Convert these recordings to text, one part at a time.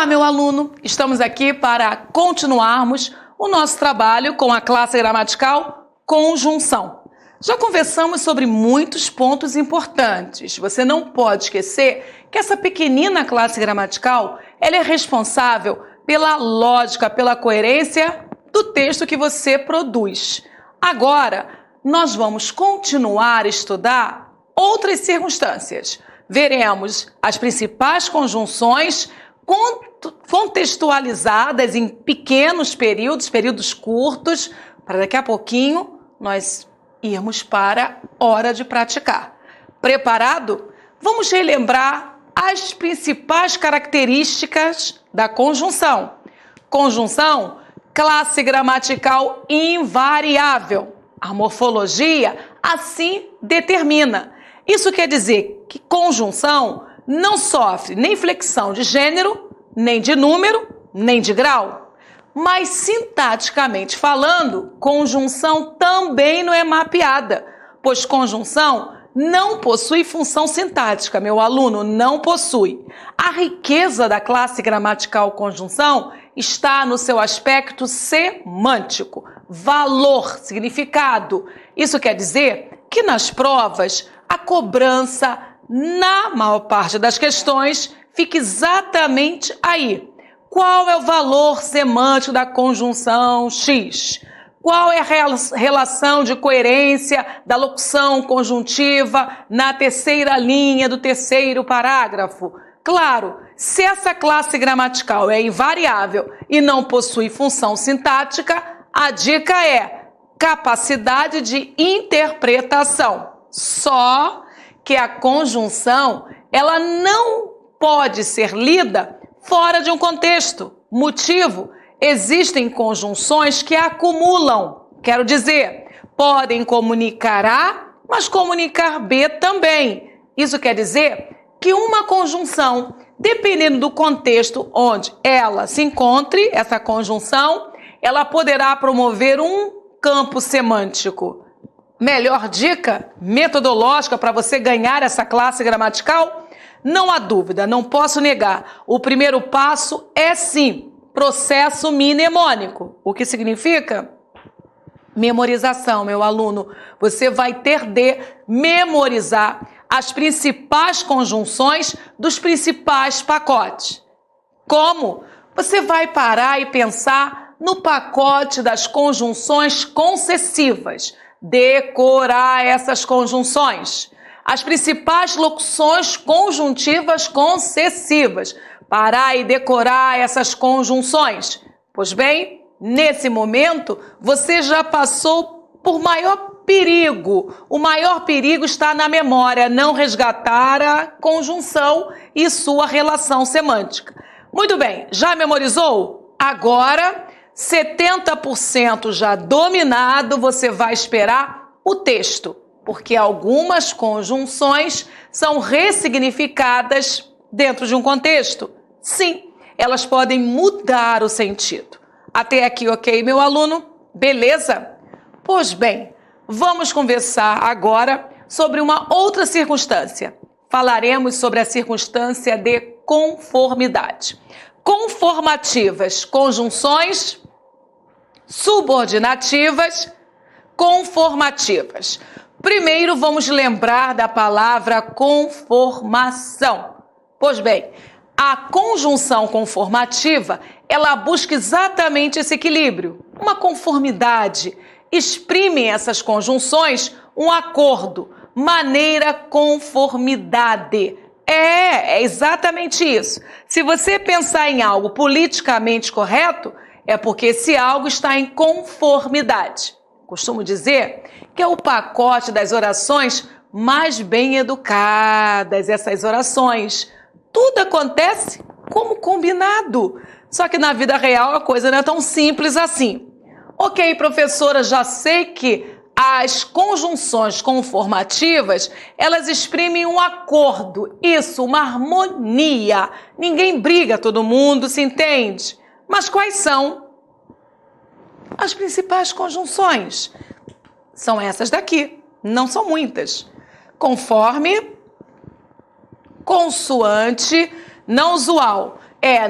meu aluno, estamos aqui para continuarmos o nosso trabalho com a classe gramatical conjunção. Já conversamos sobre muitos pontos importantes. Você não pode esquecer que essa pequenina classe gramatical, ela é responsável pela lógica, pela coerência do texto que você produz. Agora, nós vamos continuar a estudar outras circunstâncias. Veremos as principais conjunções contextualizadas em pequenos períodos curtos, para daqui a pouquinho nós irmos para a hora de praticar. Preparado? Vamos relembrar as principais características da conjunção. Conjunção, classe gramatical invariável. A morfologia assim determina. Isso quer dizer que conjunção não sofre nem flexão de gênero, nem de número, nem de grau. Mas, sintaticamente falando, conjunção também não é mapeada, pois conjunção não possui função sintática, meu aluno, não possui. A riqueza da classe gramatical conjunção está no seu aspecto semântico, valor, significado. Isso quer dizer que nas provas, a cobrança, na maior parte das questões, fica exatamente aí. Qual é o valor semântico da conjunção X? Qual é a relação de coerência da locução conjuntiva na terceira linha do terceiro parágrafo? Claro, se essa classe gramatical é invariável e não possui função sintática, a dica é capacidade de interpretação. Só que a conjunção, ela não pode ser lida fora de um contexto. Motivo, existem conjunções que acumulam. Quero dizer, podem comunicar A, mas comunicar B também. Isso quer dizer que uma conjunção, dependendo do contexto onde ela se encontre, essa conjunção, ela poderá promover um campo semântico. Melhor dica metodológica para você ganhar essa classe gramatical? Não há dúvida, não posso negar. O primeiro passo é sim, processo mnemônico. O que significa? Memorização, meu aluno. Você vai ter de memorizar as principais conjunções dos principais pacotes. Como? Você vai parar e pensar no pacote das conjunções concessivas. Decorar essas conjunções. As principais locuções conjuntivas concessivas. Parar e decorar essas conjunções. Pois bem, nesse momento, você já passou por maior perigo. O maior perigo está na memória, não resgatar a conjunção e sua relação semântica. Muito bem, já memorizou? Agora, 70% já dominado, você vai esperar o texto, porque algumas conjunções são ressignificadas dentro de um contexto. Sim, elas podem mudar o sentido. Até aqui, ok, meu aluno? Beleza? Pois bem, vamos conversar agora sobre uma outra circunstância. Falaremos sobre a circunstância de conformidade. Conformativas, conjunções subordinativas, conformativas. Primeiro, vamos lembrar da palavra conformação. Pois bem, a conjunção conformativa, ela busca exatamente esse equilíbrio, uma conformidade. Exprime essas conjunções um acordo, maneira, conformidade. É exatamente isso. Se você pensar em algo politicamente correto, é porque esse algo está em conformidade. Costumo dizer que é o pacote das orações mais bem educadas, essas orações. Tudo acontece como combinado. Só que na vida real a coisa não é tão simples assim. Ok, professora, já sei que as conjunções conformativas, elas exprimem um acordo, isso, uma harmonia. Ninguém briga, todo mundo se entende. Mas quais são as principais conjunções? São essas daqui, não são muitas. Conforme, consoante, não usual.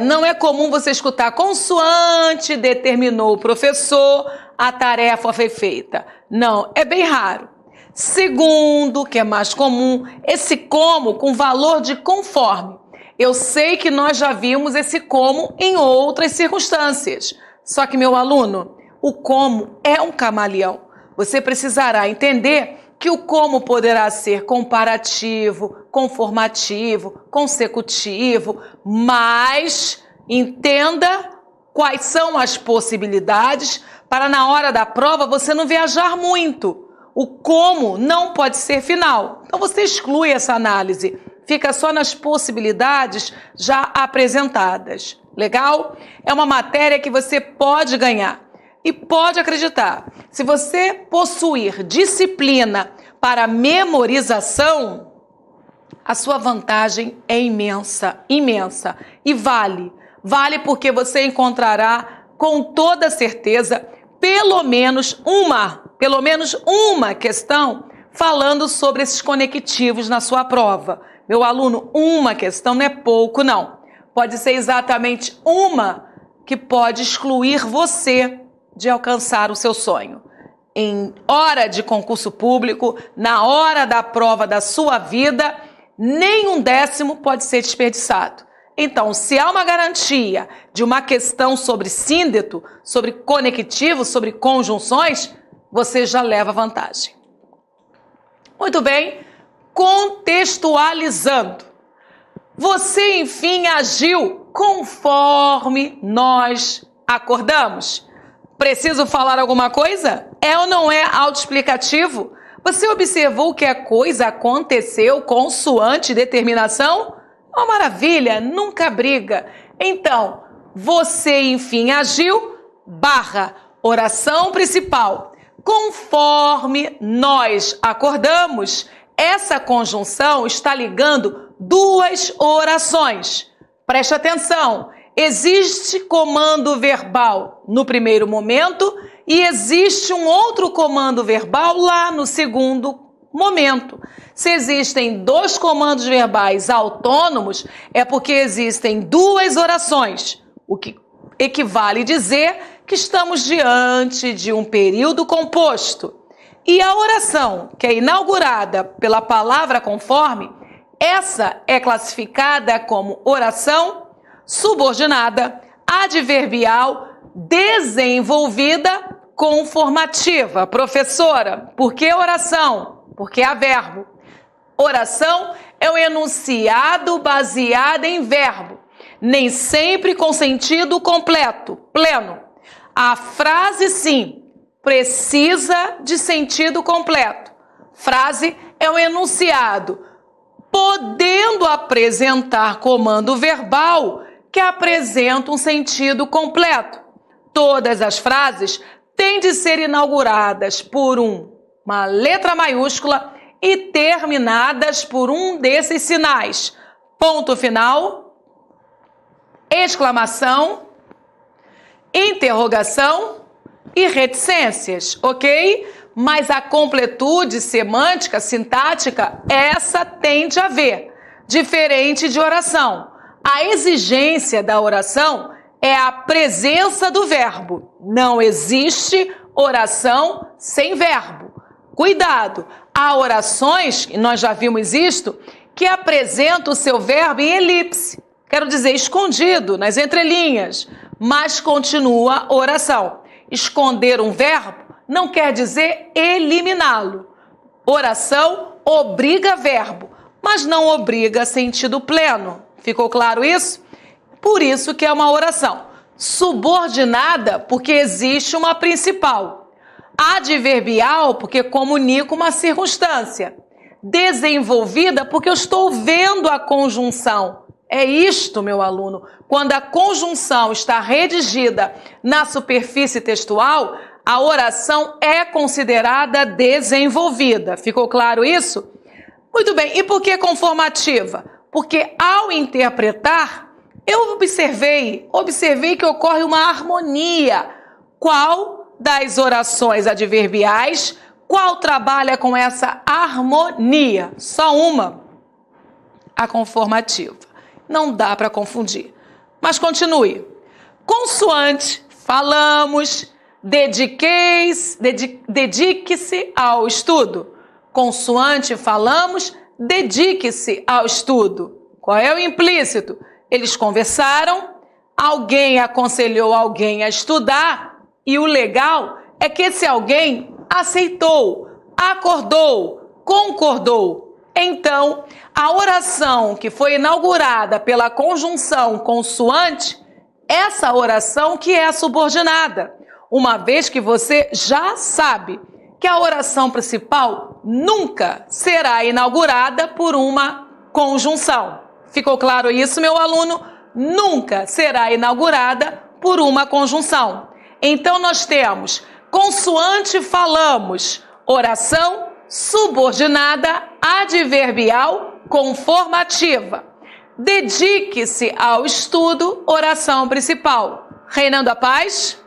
Não é comum você escutar consoante determinou o professor, a tarefa foi feita. Não, é bem raro. Segundo, que é mais comum, esse como com valor de conforme. Eu sei que nós já vimos esse como em outras circunstâncias. Só que, meu aluno, o como é um camaleão. Você precisará entender que o como poderá ser comparativo, conformativo, consecutivo, mas entenda quais são as possibilidades para na hora da prova você não viajar muito. O como não pode ser final. Então você exclui essa análise. Fica só nas possibilidades já apresentadas. Legal? É uma matéria que você pode ganhar. E pode acreditar, se você possuir disciplina para memorização, a sua vantagem é imensa, imensa. E vale porque você encontrará com toda certeza pelo menos uma questão falando sobre esses conectivos na sua prova. Meu aluno, uma questão não é pouco, não. Pode ser exatamente uma que pode excluir você de alcançar o seu sonho. Em hora de concurso público, na hora da prova da sua vida, nem um décimo pode ser desperdiçado. Então, se há uma garantia de uma questão sobre síndeto, sobre conectivo, sobre conjunções, você já leva vantagem. Muito bem, contextualizando. Você, enfim, agiu conforme nós acordamos. Preciso falar alguma coisa? É ou não é autoexplicativo? Você observou que a coisa aconteceu consoante determinação? Oh, maravilha, nunca briga. Então, você, enfim, agiu, oração principal. Conforme nós acordamos, essa conjunção está ligando duas orações. Preste atenção. Existe comando verbal no primeiro momento e existe um outro comando verbal lá no segundo momento. Se existem dois comandos verbais autônomos, é porque existem duas orações, o que equivale a dizer que estamos diante de um período composto. E a oração, que é inaugurada pela palavra conforme, essa é classificada como oração subordinada, adverbial, desenvolvida, conformativa. Professora, por que oração? Porque há verbo. Oração é um enunciado baseado em verbo, nem sempre com sentido completo, pleno. A frase, sim, precisa de sentido completo. Frase é um enunciado, podendo apresentar comando verbal que apresenta um sentido completo. Todas as frases têm de ser inauguradas por uma letra maiúscula e terminadas por um desses sinais. Ponto final, exclamação, interrogação e reticências, ok? Mas a completude semântica, sintática, essa tende a haver, diferente de oração. A exigência da oração é a presença do verbo. Não existe oração sem verbo. Cuidado, há orações, e nós já vimos isto, que apresentam o seu verbo em elipse, quero dizer, escondido nas entrelinhas, mas continua a oração. Esconder um verbo não quer dizer eliminá-lo. Oração obriga verbo, mas não obriga sentido pleno. Ficou claro isso? Por isso que é uma oração subordinada, porque existe uma principal. Adverbial, porque comunica uma circunstância. Desenvolvida, porque eu estou vendo a conjunção. É isto, meu aluno. Quando a conjunção está redigida na superfície textual, a oração é considerada desenvolvida. Ficou claro isso? Muito bem. E por que conformativa? Porque ao interpretar, eu observei que ocorre uma harmonia. Qual das orações adverbiais, qual trabalha com essa harmonia? Só uma, a conformativa. Não dá para confundir. Mas continue. Consoante falamos, dedique-se ao estudo. Consoante falamos, dedique-se ao estudo. Qual é o implícito? Eles conversaram, alguém aconselhou alguém a estudar e o legal é que esse alguém aceitou, acordou, concordou. Então, a oração que foi inaugurada pela conjunção consoante, essa oração que é subordinada, uma vez que você já sabe que a oração principal nunca será inaugurada por uma conjunção. Ficou claro isso, meu aluno? Nunca será inaugurada por uma conjunção. Então, nós temos consoante falamos, oração subordinada adverbial conformativa. Dedique-se ao estudo, oração principal. Reinando a paz?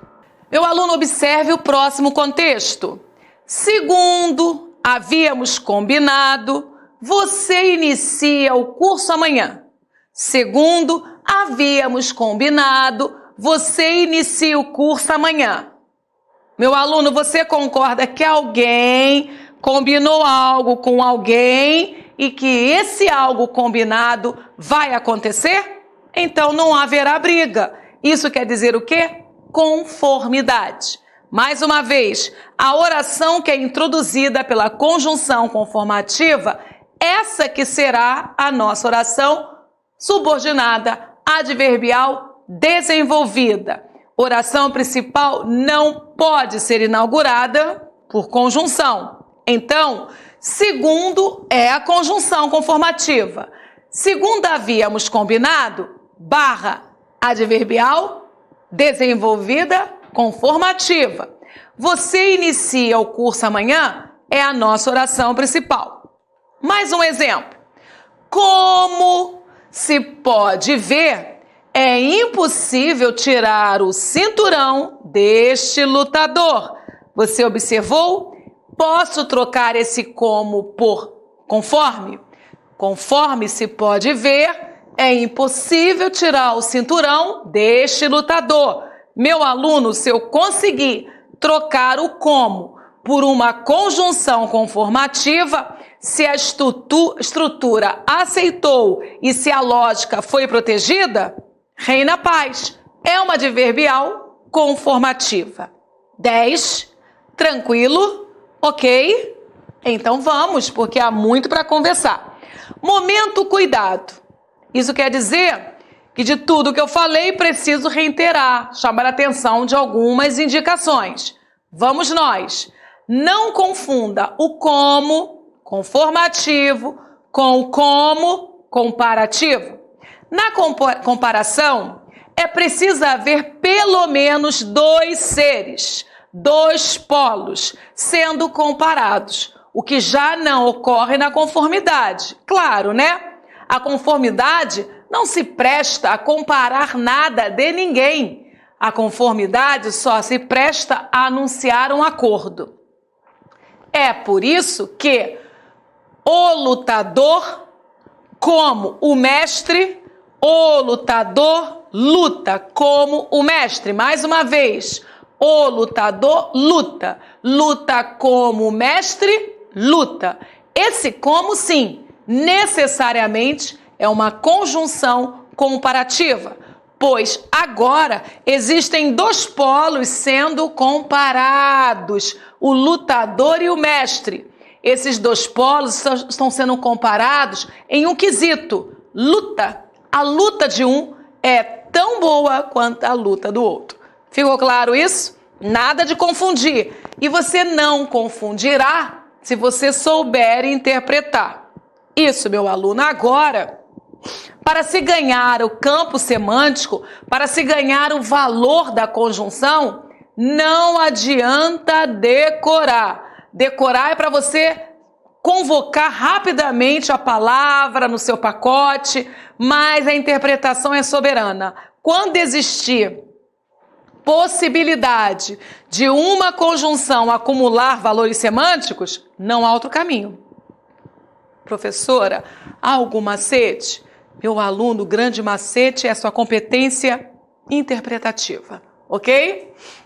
Meu aluno, observe o próximo contexto. Segundo havíamos combinado, você inicia o curso amanhã. Segundo havíamos combinado, você inicia o curso amanhã. Meu aluno, você concorda que alguém combinou algo com alguém e que esse algo combinado vai acontecer? Então não haverá briga. Isso quer dizer o quê? Conformidade. Mais uma vez, a oração que é introduzida pela conjunção conformativa, essa que será a nossa oração subordinada, adverbial, desenvolvida. Oração principal não pode ser inaugurada por conjunção. Então, segundo é a conjunção conformativa. Segundo havíamos combinado, barra adverbial, desenvolvida, conformativa. Você inicia o curso amanhã, é a nossa oração principal. Mais um exemplo. Como se pode ver, é impossível tirar o cinturão deste lutador. Você observou? Posso trocar esse como por conforme? Conforme se pode ver, é impossível tirar o cinturão deste lutador. Meu aluno, se eu conseguir trocar o como por uma conjunção conformativa, se a estrutura aceitou e se a lógica foi protegida, reina a paz. É uma adverbial conformativa. 10. Tranquilo? Ok? Então vamos, porque há muito para conversar. Momento cuidado. Isso quer dizer que de tudo que eu falei, preciso reiterar, chamar a atenção de algumas indicações. Vamos nós. Não confunda o como conformativo com o como comparativo. Na comparação, é preciso haver pelo menos dois seres, dois polos, sendo comparados, o que já não ocorre na conformidade. Claro, né? A conformidade não se presta a comparar nada de ninguém. A conformidade só se presta a anunciar um acordo. É por isso que o lutador, como o mestre, o lutador luta como o mestre. Mais uma vez, o lutador luta. Luta como o mestre, luta. Esse como, sim, necessariamente é uma conjunção comparativa, pois agora existem dois polos sendo comparados, o lutador e o mestre. Esses dois polos estão sendo comparados em um quesito, luta. A luta de um é tão boa quanto a luta do outro. Ficou claro isso? Nada de confundir. E você não confundirá se você souber interpretar. Isso, meu aluno. Agora, para se ganhar o campo semântico, para se ganhar o valor da conjunção, não adianta decorar. Decorar é para você convocar rapidamente a palavra no seu pacote, mas a interpretação é soberana. Quando existir possibilidade de uma conjunção acumular valores semânticos, não há outro caminho. Professora, há algum macete? Meu aluno, o grande macete é a sua competência interpretativa, ok?